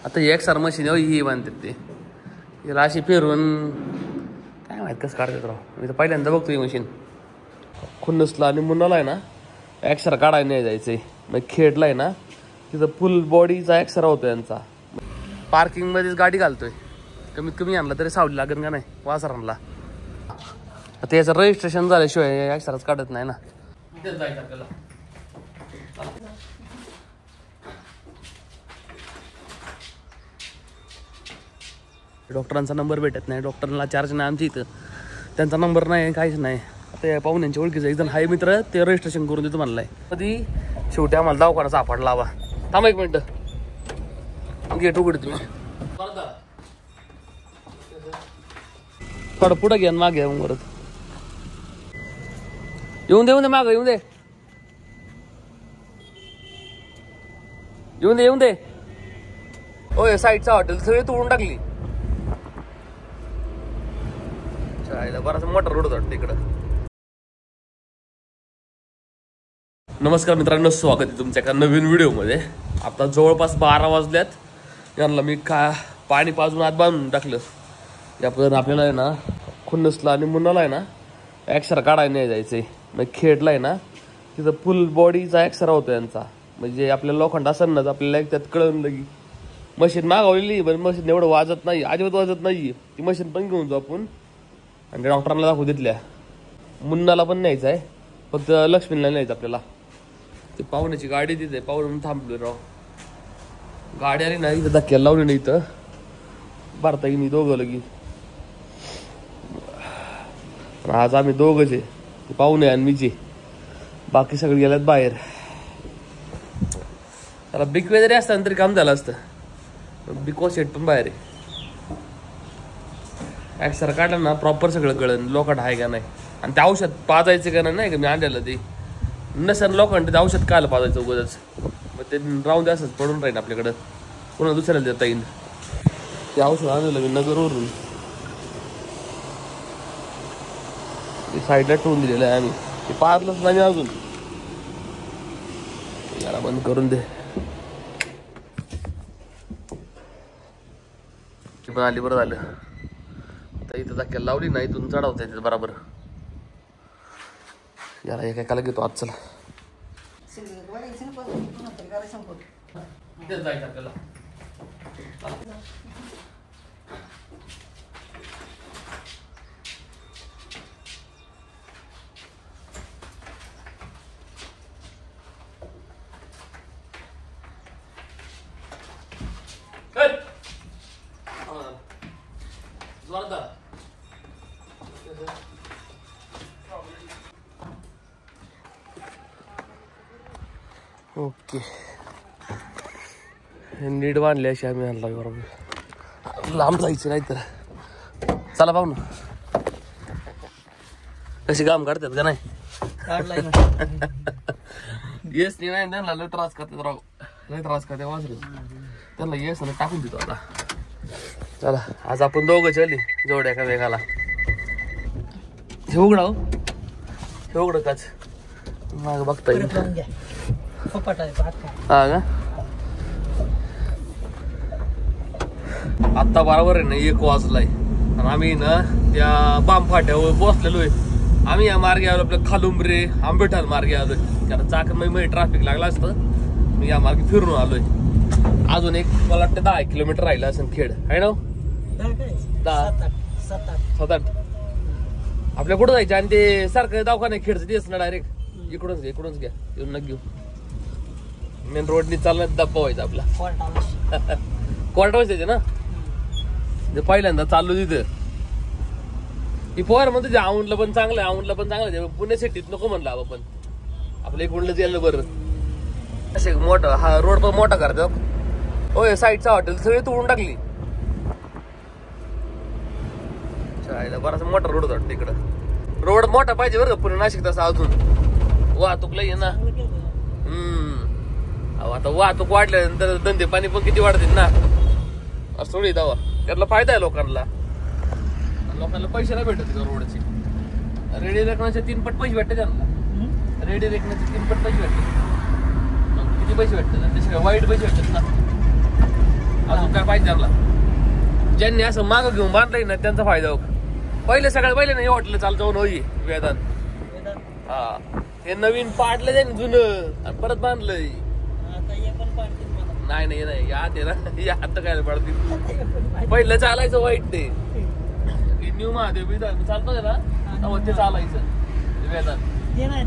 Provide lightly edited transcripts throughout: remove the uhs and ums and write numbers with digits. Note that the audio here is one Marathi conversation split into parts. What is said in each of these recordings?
आता एक सर मशीन ही बांधतात ते याला अशी फिरून काय माहित कसं काढतात राव. मी तर पहिल्यांदा बघतो ही मशीन. खुन्नसला आणि मुन्नाला आहे ना एक्सरा काढायला नाही जायचंय. मग खेडला आहे ना तिथं फुल बॉडीचा एक्सरा होतो यांचा. पार्किंग मध्येच गाडी घालतोय. कमीत कमी आणला तरी सावली लागेल का नाही वासरांना. आता याचं रजिस्ट्रेशन झाल्याशिवाय एक्सराच काढत नाही ना. जायचं आपल्याला. डॉक्टरांचा नंबर भेटत नाही. डॉक्टरांना चार्ज नाही आमच्या इथं. त्यांचा नंबर नाही काहीच नाही. आता या पाहुण्यांच्या ओळखीचं एक जण हाय मित्र ते रजिस्ट्रेशन करून देतो म्हणलाय. कधी शेवटी आम्हाला दवाखाना सापडला हवा. थांबा एक मिनिट. गेट उघड तुम्ही. थोडं पुढं घ्या मागे मग परत येऊन दे मागं येऊन दे. होय साईडचा हॉटेल सगळी तोडून टाकली. बराच मोठा रोड होता तिकडं. नमस्कार मित्रांनो, स्वागत आहे तुमच्या एका नवीन व्हिडिओमध्ये. आता जवळपास 12 वाजल्यात. यांना मी पाणी पाजून आत बांधून टाकलं. यापर्यंत आपल्याला आहे ना खुन्नसला आणि मुन्नाला आहे ना एक्सरा काढायला नाही जायचंय. मग खेडला आहे ना तिथं फुल बॉडीचा एक्सरा होतो यांचा. म्हणजे आपल्याला लोखंड असेल ना आपल्याला त्यात कळून लगी. मशीन मागवलेली पण मशीन एवढं वाजत नाही, अजिबात वाजत नाही. ती मशीन पण घेऊन जाऊ आपण आणि डॉक्टरांना दाखवू देतल्या. मुन्नाला पण न्यायचं आहे, फक्त लक्ष्मीला न्यायचं आपल्याला. ते पाहुण्याची गाडी तिथे पाहुणे थांबलो राव. गाडी आली नाही इथं धक्क्याला लावली नाही. इथं भारता मी दोघं लगी. आज आम्ही दोघंच आहे, ते पाहुणे आणि मीचे. बाकी सगळे गेल्यात बाहेर. त्याला बिग जरी असतं तरी काम झालं असतं. बिकॉज सेट पण बाहेर आहे. एक्सरा काढला ना प्रॉपर सगळं कळलं लोखंड आहे का नाही आणि ते औषध पाजायचं का नाही का. मी आणलेलं ते नसेल लोखंड ते औषध कायला पाजायचं उगाच. मग ते राहून दे असंच पडून राहील आपल्याकडं. पुन्हा दुसऱ्याला देता येईल. ते औषध आणलेलं मी नगरवरून ते साईडला ठेवून दिलेलं आहे आम्ही. ते पाजलंच नाही अजून. याला बंद करून दे. पण आली बरं झालं. तर इथं धक्क्याला लावली नाही इथून चढवता येते बरोबर. याला एकाला घेतो आज. चला जायचं आपल्याला. ओके नीट बांधली अशी आम्ही आणला बरोबर. लांब जायचं नाही तर. चला पाहू ना कशी काम काढतात का नाही. येस नाही त्यांना लय त्रास करतात राव. लय त्रास करते वासरे. त्यांना येस ना टाकून देतो आता. चला आज आपण दोघं चली जोड्या का वेगाला. हे उघडा हो, हे उघड काच माग बघता येईल. हा का आता बरोबर आहे ना 1 वाजलाय आणि आम्ही ना त्या बाम फाट्यावर बसलेलो आहे. आम्ही या मार्गे आलो आपल्या खालुंबरे आंबेठाण मार्गे आलोय. कारण चाकणमध्ये ट्रॅफिक लागला असतं. मी या मार्गे फिरून आलोय. अजून एक मला वाटतं 10 किलोमीटर राहिलं असं खेड आहे ना. 7-8 आपल्या कुठं जायचं आणि ते सारखं दवाखाना खेडचं तेच ना डायरेक्ट इकडूनच घ्या. येऊन नका घेऊ. मेन रोडनी चालण्यात डब्बा व्हायचा आपला. कोर्टावर जायचे ना पहिल्यांदा चाललो तिथं. ही पोर म्हणतो ते औंधला पण चांगलं आहे, औंधला पण चांगलं आहे. पुणे सिटीत नको म्हणलं आपण. आपल्या इकडलंच यायला बरं. असे मोठं हा रोड पण मोठा करतात. होय साईडचा हॉटेल सगळी तोडून टाकली. बराच मोठा रोड होता तिकडं. रोड मोठा पाहिजे बरं का पुणे नाशिक तसा. अजून वाहतूक लई आहे ना. आता वाहतूक वाढल्यानंतर धंदे पाणी पण किती वाढतील ना. असं थोडी दावा त्यातला फायदा आहे लोकांना. लोकांना पैसे नाही भेटत रोडचे. रेडी रेकनाचे 3 पट पैसे भेटते त्यांना. रेडी रेकनाचे 3 पट पैसे भेटते. किती पैसे भेटतात आणि त्याशिवाय वाईट पैसे भेटतात ना. अजून काय पाहिजे त्याला? ज्यांनी असं मागं घेऊन बांधलंय ना त्यांचा फायदा हो. पहिले सगळ्यात पहिले नाही हॉटेल चालू जाऊन होई वेदांत. हा हे नवीन पाडलं त्यांनी जुनं आणि परत बांधलंय. नाही नाही नाही यात आहे ना, या आता काय पडतील. पहिलं चालायचं वाईट ते न्यू महादेव चालतो ना ते चालायचं वेदांत.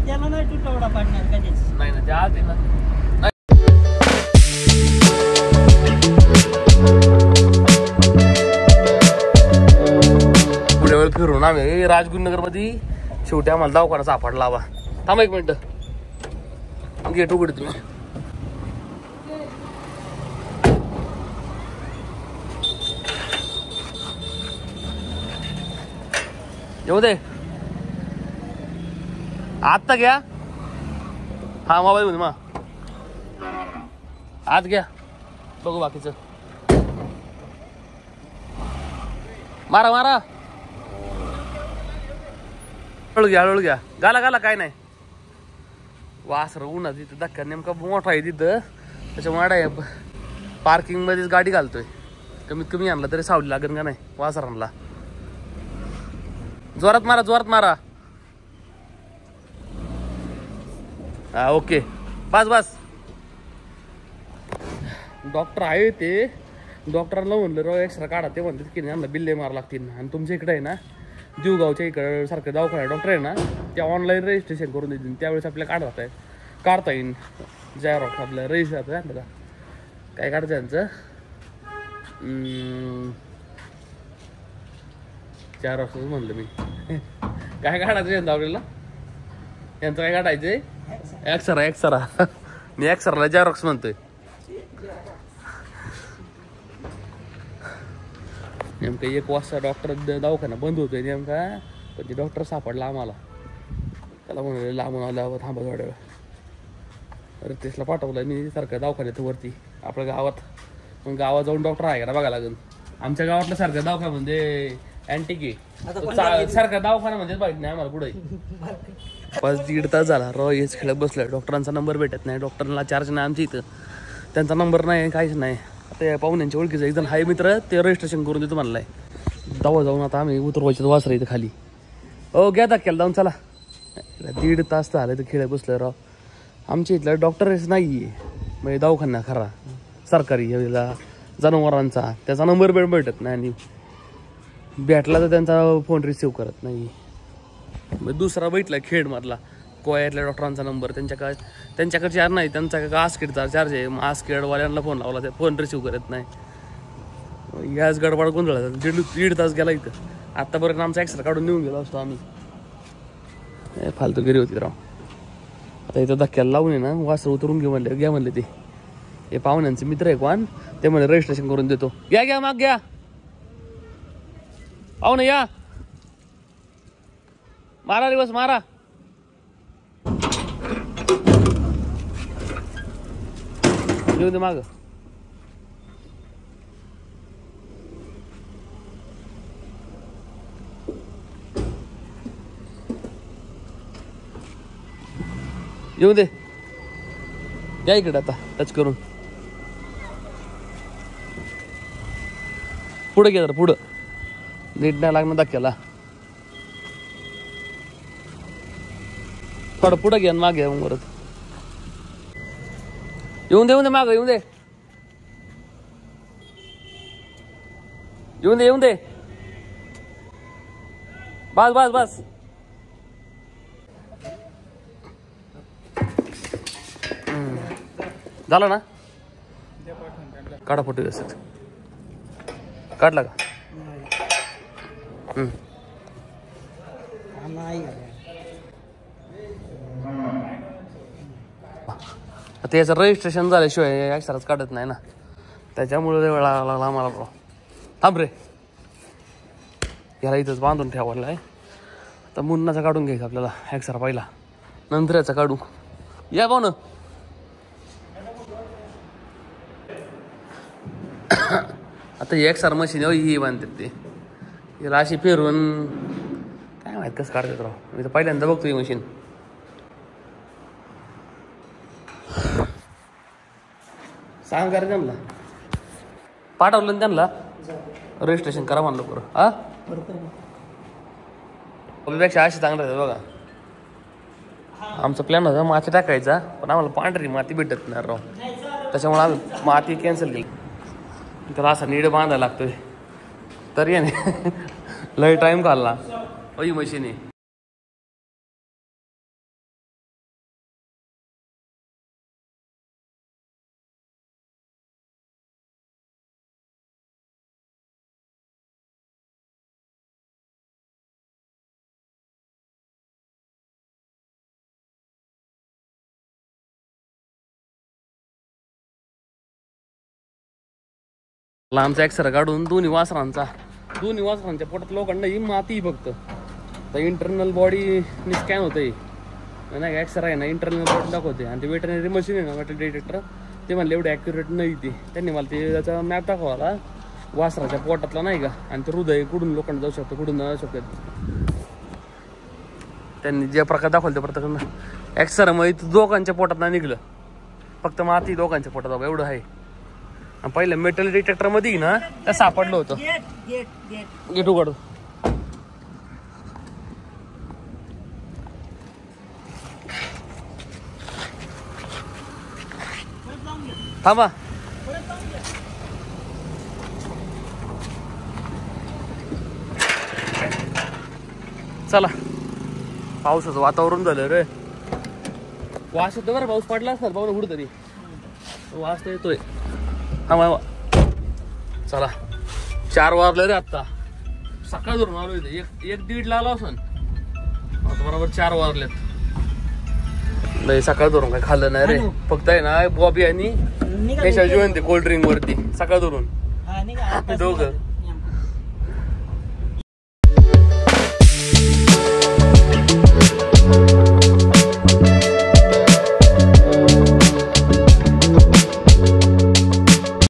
त्याला नाही तुटवडा पाडणार कधीच. नाही ना ते आत आहे ना. पुढे वेळ फिरून आम्ही राजगुरुनगर मध्ये शेवटी आम्हाला दवाखाना सापडला. हवा थांबा 1 मिनिट गेट उघड तुम्ही. येऊ दे आत्ता घ्या. हा मोबाईल मध्ये मग आत घ्या बघू बाकीचं. मारा मारा हळू घ्या गाला गाला काय नाही. वासर उन्हा तिथं धक्का नेमका मोठा आहे तिथं त्याच्यामुळे पार्किंग मध्येच गाडी घालतोय. कमीत कमी आणला तरी सावली लागेल का नाही वासरांना. जोरात मारा. हा ओके बस. डॉक्टर आहे ते. डॉक्टरांना म्हणलं राव एक्स्ट्रा काढा. ते म्हणतात की नाही बिल्ले मारा लागतील. आणि तुमच्या इकडे आहे ना देवगावच्या इकडे सारखं दवाखाना डॉक्टर आहे ना ते ऑनलाईन रजिस्ट्रेशन करून देतील. त्यावेळेस आपल्याला काढता येईल. झेरॉक्स आपलं रजिस्टर राहतं का काय काढतं त्यांचं झेरॉक्स म्हणलं मी. काय काढायचं यांचं आपल्याला? यांचं काय काढायचंय? एक्सरा मी एक्सराला झेरॉक्स म्हणतोय. नेमका 1 वाजता डॉक्टर दवाखाना बंद होतोय नेमका. पण ते डॉक्टर सापडला आम्हाला. त्याला म्हणलं लांबून आल्यावर थांबा थोड्या वेळ. रितेशला पाठवलं मी सारखं दवाखान्यात वरती आपल्या गावात. मग गावात जाऊन डॉक्टर आहे का बघायला लागेल. आमच्या गावातलं सारखं दवाखाना म्हणजे अँटिक आहे. सारखा दवाखाना म्हणजे माहिती नाही आम्हाला पुढे. 5-1.5 तास झाला राव हेच खेळत बसलाय. डॉक्टरांचा नंबर भेटत नाही. डॉक्टरला चार्ज नाही आमच्या इथं. त्यांचा नंबर नाही काहीच नाही. आता या पाहुण्यांच्या ओळखीचं एक जण हाय मित्र ते रजिस्ट्रेशन करून देतो म्हणलाय. दवा जाऊन आता आम्ही उतरवायचं वासरा इथं खाली. हो घ्या धक्क्याला जाऊन चला. 1.5 तास झालं तर खेळत बसलोय राव. आमच्या इथला डॉक्टरच नाही आहे म्हणजे दवाखाना खरा सरकारी जनावरांचा. त्याचा नंबर भेटत नाही आणि भेटला तर त्यांचा फोन रिसिव्ह करत नाही. मग दुसरा भेटला खेडमधला कोयातल्या डॉक्टरांचा नंबर. त्यांच्याकडे चार्ज नाही. त्यांचा आसखेडचा चार्ज आहे. आसखेडवाल्यांना फोन लावला ते फोन रिसिव्ह करत नाही. याच गडबड गोंधळा 1.5 तास गेला इथं. आत्तापर्यंत आमचा एक्स्ट्रा काढून निघून गेलो असतो आम्ही. फालतूगिरी होती राव. आता इथं धक्क्याला लावून आहे ना वासर उतरून घ्या म्हणले ते. हे पाहुण्यांचे मित्र आहे कोण ते म्हणे रजिस्ट्रेशन करून देतो. घ्या माग घ्या पाहुणे या. मारा दिवस मारा. येऊ दे माग. येऊ दे या इकडे आता टच करून पुढे घ्या. पुढं नीट नाही लागणार धक्क्याला. थोडं पुढं घ्या माग घ्या मग परत. येऊन दे माग येऊन दे. बस झालं ना. काढा फोटो व्यवस्थित. काढला का? आता याचं रजिस्ट्रेशन झाल्याशिवाय एक्सराच काढत नाही ना. त्याच्यामुळे वेळ लागला आम्हाला. थांब रे याला इथंच बांधून ठेवायला आहे. आता मुन्नाचा काढून घ्यायचा आपल्याला एक्सरा पहिला नंतर याचा काढू. या पाहू ना. आता एक्सआर मशीन ही बांधतात ते. याला अशी फिरवून काय माहित कसं काढतात राव. मी तर पहिल्यांदा बघतो ही मशीन. सांग करा त्यांना पाठवलं ना त्यांना रजिस्ट्रेशन करा म्हणलं बरं हा पेक्षा अशी चांगलं आहे बघा. आमचा प्लॅन होता माती टाकायचा पण आम्हाला पांढरी माती भेटत नाही राव त्याच्यामुळे आम्ही माती कॅन्सल केली. त्याला असा नीड बांधायला लागतोय तरी नाही लय टाइम घालला अई मशीने. लांबचा एक्सरा काढून दोन्ही वासरांच्या पोटात लोकांना ही माती फक्त तर इंटरनल बॉडी स्कॅन होते नाही एक्सरा आहे ना इंटरनल बॉडी दाखवते आणि ते वेटरनरी मशीन आहे ना मेटल डिटेक्टर ते म्हणले एवढे ॲक्युरेट नाही ते त्यांनी मला ते त्याचा मॅप दाखवाला वासराच्या पोटातला नाही का आणि ते हृदय कुठून लोकांना जाऊ शकतं कुठून जाऊ शकत त्यांनी जे प्रकार दाखवले त्या प्रत्येकानं एक्सरामध्ये दोघांच्या पोटात नाही निघलं फक्त माती दोघांच्या पोटात बाबा एवढं आहे. पहिलं मेटल डिटेक्टर मध्ये ना त्या सापडलं होतं. गेट उघड थांबा चला पावसाचं वातावरण झालं रे वास येतो बरं पाऊस पडला असणार पाहून कुठं तरी वास तर येतोय. चला 4 वाजले रे आत्ता सकाळ धरून आलो इथे 1-1:30 आलो असन आता बरोबर 4 वाजलेत. नाही सकाळ धरून काय खाल्लं नाही रे फक्त आहे ना बॉबी आणि जेवण ते कोल्ड्रिंक वरती सकाळ धरून दोघं